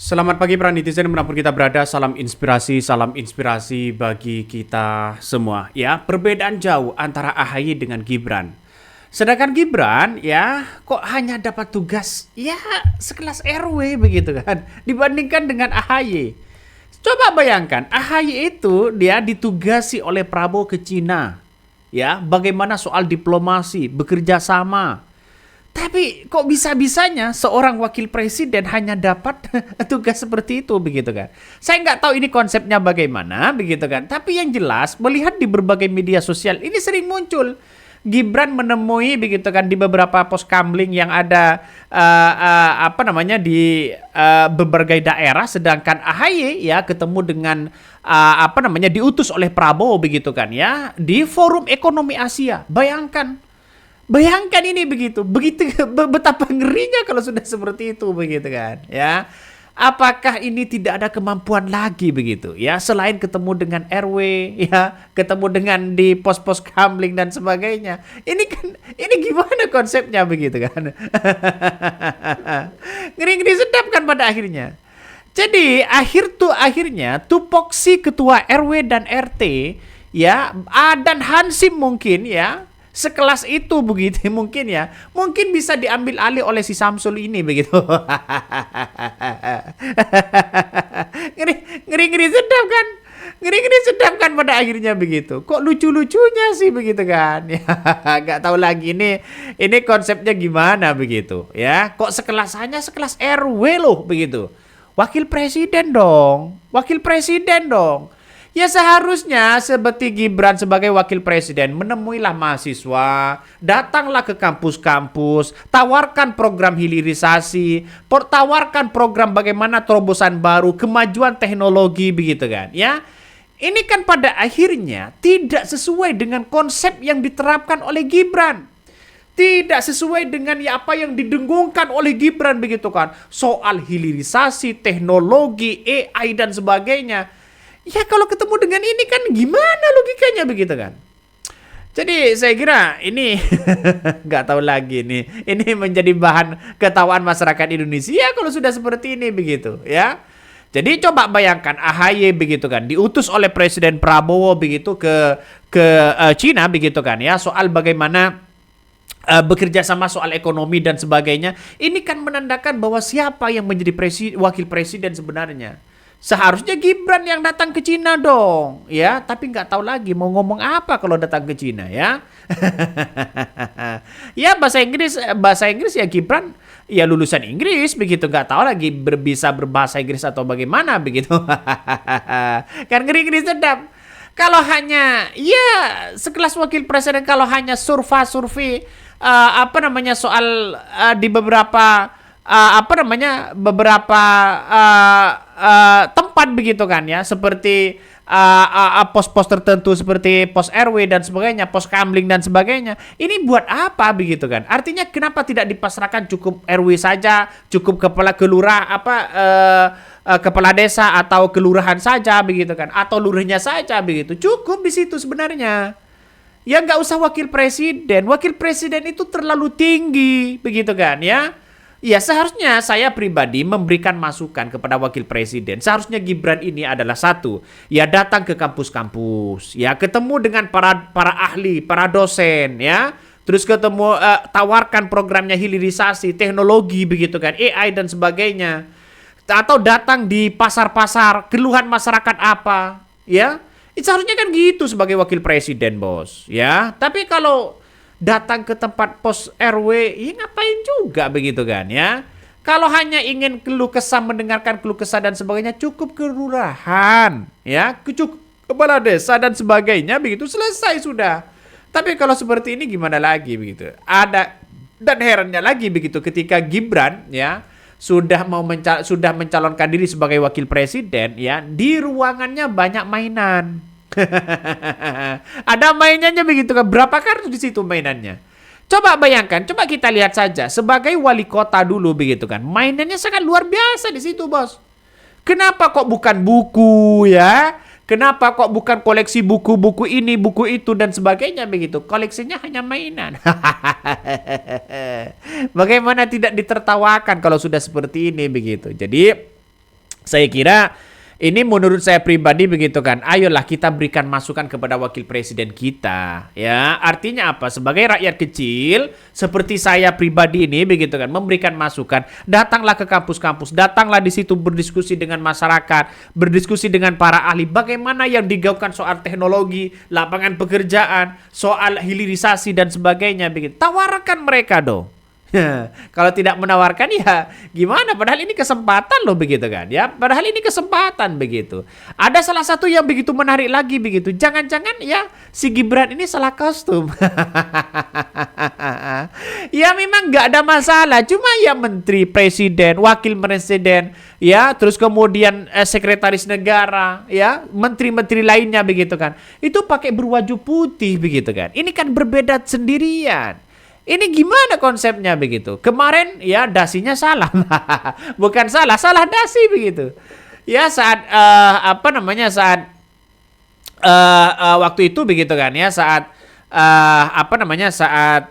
Selamat pagi para netizen dimanapun kita berada, salam inspirasi bagi kita semua. Ya, perbedaan jauh antara AHY dengan Gibran. Sedangkan Gibran ya kok hanya dapat tugas ya sekelas RW begitu kan, dibandingkan dengan AHY. Coba bayangkan, AHY itu dia ditugasi oleh Prabowo ke Cina. Ya, bagaimana soal diplomasi, bekerja sama. Tapi kok bisa-bisanya seorang wakil presiden hanya dapat tugas seperti itu begitu kan? Saya nggak tahu ini konsepnya bagaimana begitu kan? Tapi yang jelas melihat di berbagai media sosial ini sering muncul Gibran menemui begitu kan di beberapa pos kamling yang ada di berbagai daerah, sedangkan AHY ya ketemu dengan diutus oleh Prabowo begitu kan ya di Forum Ekonomi Asia. Bayangkan ini begitu betapa ngerinya kalau sudah seperti itu begitu kan ya. Apakah ini tidak ada kemampuan lagi begitu ya, selain ketemu dengan RW ya, ketemu dengan di pos-pos kamling dan sebagainya. Ini gimana konsepnya begitu kan? Ngeri-ngeri sedap kan pada akhirnya. Jadi akhirnya tupoksi ketua RW dan RT ya, dan Hansim mungkin ya sekelas itu begitu mungkin bisa diambil alih oleh si Samsul ini begitu. ngeri sedap kan pada akhirnya begitu. Kok lucu-lucunya sih begitu kan ya. Nggak tahu lagi ini konsepnya gimana begitu ya. Kok sekelas RW loh begitu. Wakil presiden dong. Ya seharusnya seperti Gibran sebagai wakil presiden menemuilah mahasiswa, datanglah ke kampus-kampus, tawarkan program hilirisasi, tawarkan program bagaimana terobosan baru, kemajuan teknologi begitu kan ya. Ini kan pada akhirnya tidak sesuai dengan konsep yang diterapkan oleh Gibran. Tidak sesuai dengan apa yang didengungkan oleh Gibran begitu kan. Soal hilirisasi, teknologi, AI dan sebagainya. Ya kalau ketemu dengan ini kan gimana logikanya begitu kan. Jadi saya kira ini nggak tahu lagi nih. Ini menjadi bahan ketawaan masyarakat Indonesia kalau sudah seperti ini begitu ya. Jadi coba bayangkan AHY begitu kan diutus oleh Presiden Prabowo begitu ke Cina begitu kan ya, soal bagaimana bekerja sama soal ekonomi dan sebagainya. Ini kan menandakan bahwa siapa yang menjadi wakil presiden sebenarnya. Seharusnya Gibran yang datang ke Cina dong, ya. Tapi nggak tahu lagi mau ngomong apa kalau datang ke Cina, ya. Ya bahasa Inggris ya Gibran, ya lulusan Inggris begitu, nggak tahu lagi bisa berbahasa Inggris atau bagaimana begitu. Kan ngeri-ngeri sedap. Kalau hanya ya sekelas wakil presiden, kalau hanya survei soal di beberapa tempat begitu kan ya, seperti pos-pos tertentu seperti pos RW dan sebagainya, pos kamling dan sebagainya. Ini buat apa begitu kan? Artinya kenapa tidak dipasrahkan cukup RW saja, cukup kepala kepala desa atau kelurahan saja begitu kan, atau lurahnya saja begitu. Cukup di situ sebenarnya. Ya nggak usah wakil presiden. Wakil presiden itu terlalu tinggi begitu kan ya. Ya seharusnya saya pribadi memberikan masukan kepada wakil presiden. Seharusnya Gibran ini adalah satu, ya datang ke kampus-kampus, ya ketemu dengan para ahli, para dosen, ya. Terus ketemu tawarkan programnya hilirisasi, teknologi begitu kan, AI dan sebagainya. Atau datang di pasar-pasar, keluhan masyarakat apa, ya. Seharusnya kan gitu sebagai wakil presiden, Bos, ya. Tapi kalau datang ke tempat pos RW, ya ngapain juga begitu kan ya. Kalau hanya ingin keluh kesah, mendengarkan keluh kesah dan sebagainya, cukup kelurahan ya, cukup kepala desa dan sebagainya begitu, selesai sudah. Tapi kalau seperti ini gimana lagi begitu. Dan herannya lagi begitu ketika Gibran ya sudah mencalonkan diri sebagai wakil presiden ya, di ruangannya banyak mainan. Ada mainannya begitu kan, berapa kartu di situ mainannya. Coba bayangkan, coba kita lihat saja sebagai wali kota dulu begitu kan, mainannya sangat luar biasa di situ, Bos. Kenapa kok bukan buku ya? Kenapa kok bukan koleksi buku-buku ini, buku itu dan sebagainya begitu? Koleksinya hanya mainan. Bagaimana tidak ditertawakan kalau sudah seperti ini begitu. Jadi Saya kira ini menurut saya pribadi begitu kan. Ayolah kita berikan masukan kepada wakil presiden kita. Ya, artinya apa? Sebagai rakyat kecil seperti saya pribadi ini begitu kan, memberikan masukan. Datanglah ke kampus-kampus, datanglah di situ berdiskusi dengan masyarakat, berdiskusi dengan para ahli. Bagaimana yang digaungkan soal teknologi, lapangan pekerjaan, soal hilirisasi dan sebagainya begitu. Tawarkan mereka dong. Kalau tidak menawarkan ya gimana? Padahal ini kesempatan loh begitu kan ya. Padahal ini kesempatan begitu. Ada salah satu yang begitu menarik lagi begitu. Jangan-jangan ya si Gibran ini salah kostum. Ya memang nggak ada masalah. Cuma ya menteri, presiden, wakil presiden, ya terus kemudian sekretaris negara, ya menteri-menteri lainnya begitu kan. Itu pakai berwaju putih begitu kan. Ini kan berbeda sendirian. Ini gimana konsepnya begitu? Kemarin ya dasinya salah, bukan salah dasi begitu. Ya saat apa namanya waktu itu begitu kan ya saat apa namanya saat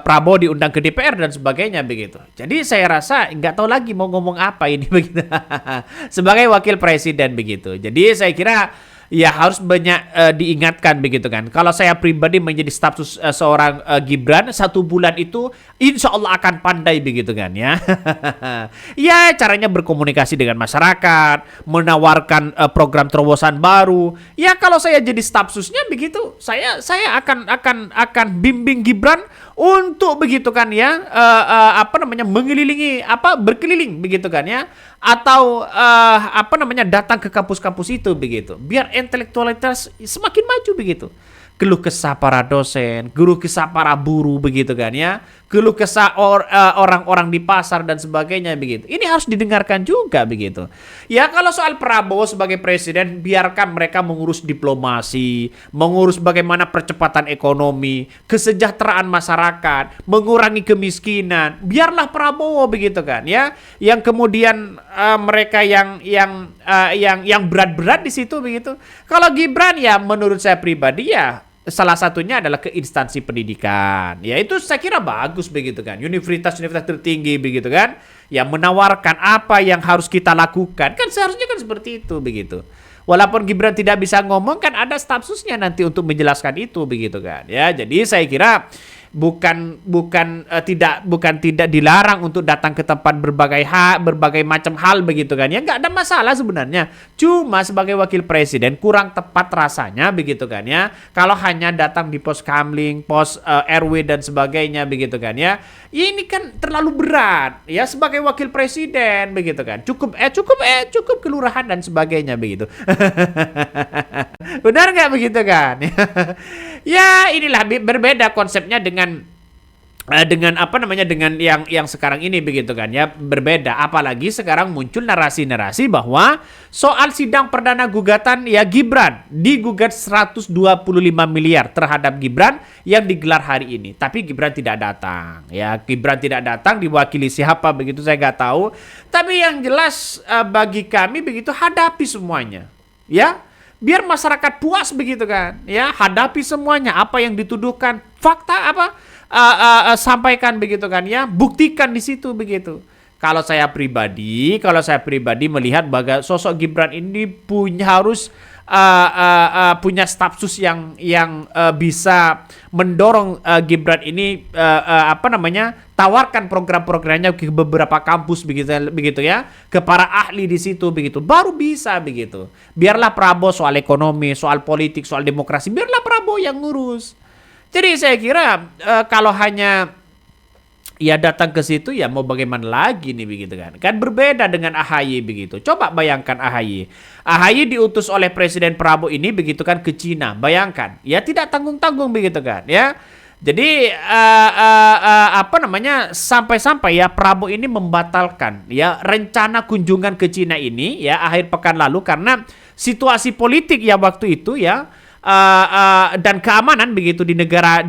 Prabowo diundang ke DPR dan sebagainya begitu. Jadi saya rasa nggak tahu lagi mau ngomong apa ini begitu sebagai wakil presiden begitu. Jadi saya kira ya harus banyak diingatkan begitu kan. Kalau saya pribadi menjadi status seorang Gibran 1 bulan itu insya Allah akan pandai begitu kan ya. Ya caranya berkomunikasi dengan masyarakat, menawarkan program terobosan baru. Ya kalau saya jadi staf susnya begitu, saya akan bimbing Gibran untuk begitu kan ya apa namanya mengelilingi berkeliling begitu kan ya, atau apa namanya datang ke kampus-kampus itu begitu biar intelektualitas semakin maju begitu. Keluh kesah para dosen, keluh kesah para buruh begitu kan ya, keluh kesah orang-orang di pasar dan sebagainya begitu. Ini harus didengarkan juga begitu. Ya kalau soal Prabowo sebagai presiden, biarkan mereka mengurus diplomasi, mengurus bagaimana percepatan ekonomi, kesejahteraan masyarakat, mengurangi kemiskinan. Biarlah Prabowo begitu kan ya. Yang kemudian mereka yang berat-berat di situ begitu. Kalau Gibran ya menurut saya pribadi ya salah satunya adalah ke instansi pendidikan. Ya itu saya kira bagus begitu kan. Universitas-universitas tertinggi begitu kan. Yang menawarkan apa yang harus kita lakukan. Kan seharusnya kan seperti itu begitu. Walaupun Gibran tidak bisa ngomong kan ada staf susnya nanti untuk menjelaskan itu begitu kan. Ya jadi saya kira bukan tidak dilarang untuk datang ke tempat berbagai macam hal begitu kan ya, nggak ada masalah sebenarnya. Cuma sebagai wakil presiden kurang tepat rasanya begitu kan ya kalau hanya datang di pos kamling, pos RW dan sebagainya begitu kan ya. Ini kan terlalu berat ya sebagai wakil presiden begitu kan. Cukup kelurahan dan sebagainya begitu. Benar nggak begitu kan? Ya inilah berbeda konsepnya dengan apa namanya dengan yang sekarang ini begitu kan ya, berbeda. Apalagi sekarang muncul narasi-narasi bahwa soal sidang perdana gugatan ya Gibran digugat 125 miliar terhadap Gibran yang digelar hari ini, tapi Gibran tidak datang ya. Gibran tidak datang, diwakili siapa begitu saya nggak tahu, tapi yang jelas bagi kami begitu hadapi semuanya ya. Biar masyarakat puas begitu kan ya, hadapi semuanya apa yang dituduhkan, fakta apa sampaikan begitu kan ya, buktikan di situ begitu. Kalau saya pribadi melihat bahwa sosok Gibran ini harus punya stafsus yang bisa mendorong Gibran ini apa namanya tawarkan program-programnya ke beberapa kampus begitu ya, ke para ahli di situ begitu, baru bisa begitu. Biarlah Prabowo soal ekonomi, soal politik, soal demokrasi, biarlah Prabowo yang ngurus. Jadi saya kira kalau hanya ya datang ke situ ya mau bagaimana lagi nih begitu kan. Kan berbeda dengan AHY begitu. Coba bayangkan AHY. AHY diutus oleh Presiden Prabowo ini begitu kan ke Cina. Bayangkan, ya tidak tanggung-tanggung begitu kan ya. Jadi apa namanya sampai-sampai ya Prabowo ini membatalkan ya rencana kunjungan ke Cina ini ya akhir pekan lalu karena situasi politik ya waktu itu ya dan keamanan begitu di negara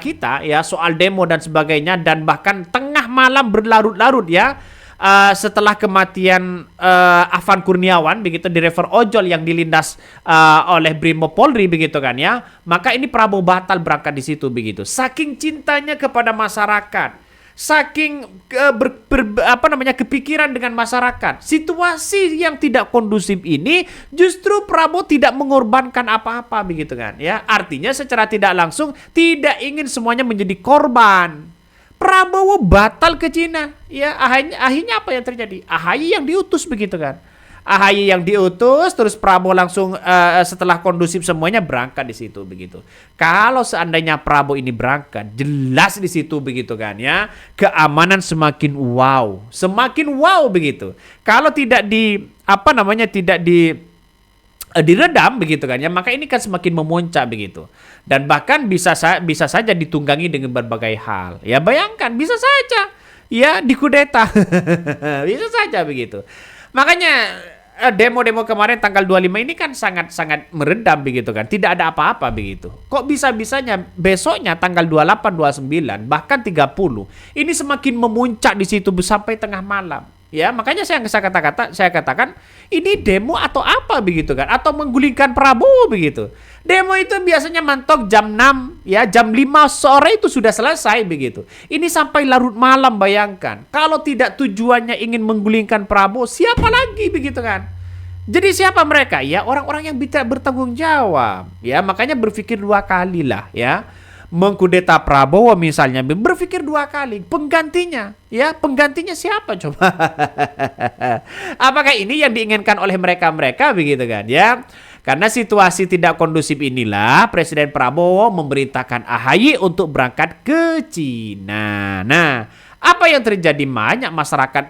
kita ya, soal demo dan sebagainya, dan bahkan tengah malam berlarut-larut ya setelah kematian Afan Kurniawan begitu di River Ojol yang dilindas oleh Brimo Polri begitu kan ya, maka ini Prabowo batal berangkat di situ begitu, saking cintanya kepada masyarakat, saking kepikiran dengan masyarakat. Situasi yang tidak kondusif ini justru Prabowo tidak mengorbankan apa-apa begitu kan ya. Artinya secara tidak langsung tidak ingin semuanya menjadi korban. Prabowo batal ke Cina ya. Akhirnya apa yang terjadi? AHY yang diutus begitu kan. AHY yang diutus, terus Prabowo langsung setelah kondusif semuanya berangkat di situ begitu. Kalau seandainya Prabowo ini berangkat, jelas di situ begitu kan ya, keamanan semakin wow begitu. Kalau tidak diredam begitu kan ya, maka ini kan semakin memuncak begitu. Dan bahkan bisa saja ditunggangi dengan berbagai hal. Ya bayangkan, bisa saja ya dikudeta. Bisa saja begitu. Makanya demo-demo kemarin tanggal 25 ini kan sangat-sangat meredam begitu kan. Tidak ada apa-apa begitu. Kok bisa-bisanya besoknya tanggal 28, 29, bahkan 30. Ini semakin memuncak di situ sampai tengah malam. Ya, makanya saya katakan ini demo atau apa begitu kan, atau menggulingkan Prabowo begitu. Demo itu biasanya mentok jam 6 ya, jam 5 sore itu sudah selesai begitu. Ini sampai larut malam, bayangkan. Kalau tidak tujuannya ingin menggulingkan Prabowo, siapa lagi begitu kan? Jadi siapa mereka? Ya orang-orang yang tidak bertanggung jawab. Ya, makanya berpikir 2 kali lah ya. Mengkudeta Prabowo misalnya, berpikir 2 kali. Penggantinya siapa coba? Apakah ini yang diinginkan oleh mereka begitu kan ya? Karena situasi tidak kondusif inilah Presiden Prabowo memerintahkan AHY untuk berangkat ke Cina. Nah, apa yang terjadi? Banyak masyarakat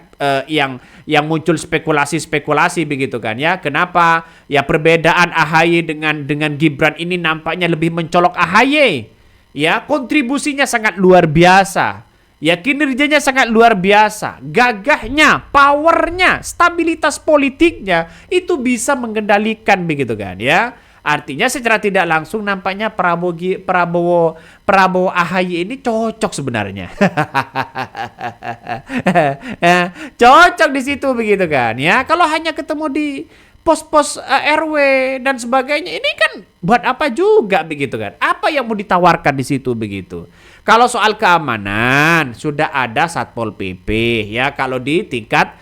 yang muncul spekulasi begitu kan ya. Kenapa ya perbedaan AHY dengan Gibran ini nampaknya lebih mencolok AHY? Ya, kontribusinya sangat luar biasa. Ya, kinerjanya sangat luar biasa. Gagahnya, powernya, stabilitas politiknya itu bisa mengendalikan begitu kan ya. Artinya secara tidak langsung nampaknya Prabowo AHY ini cocok sebenarnya. Cocok di situ begitu kan ya. Kalau hanya ketemu di pos-pos RW dan sebagainya, ini kan buat apa juga begitu kan? Apa yang mau ditawarkan di situ begitu? Kalau soal keamanan sudah ada Satpol PP ya, kalau di tingkat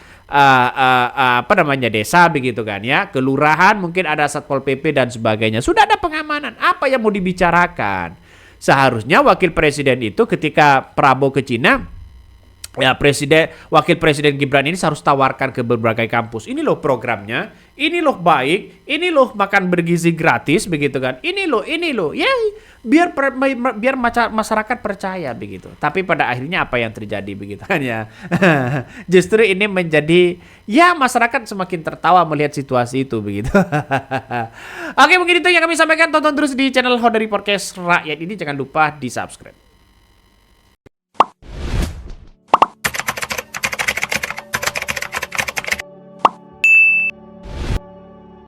desa begitu kan ya, kelurahan mungkin ada Satpol PP dan sebagainya. Sudah ada pengamanan. Apa yang mau dibicarakan? Seharusnya wakil presiden itu ketika Prabowo ke Cina, ya wakil presiden Gibran ini harus tawarkan ke berbagai kampus. Ini loh programnya, ini loh baik, ini loh makan bergizi gratis begitu kan. Ini loh. Ya biar masyarakat percaya begitu. Tapi pada akhirnya apa yang terjadi begitu kan ya. Justru ini menjadi ya masyarakat semakin tertawa melihat situasi itu begitu. Oke, mungkin itu yang kami sampaikan. Tonton terus di channel Hodari Podcast Rakyat ini, jangan lupa di-subscribe.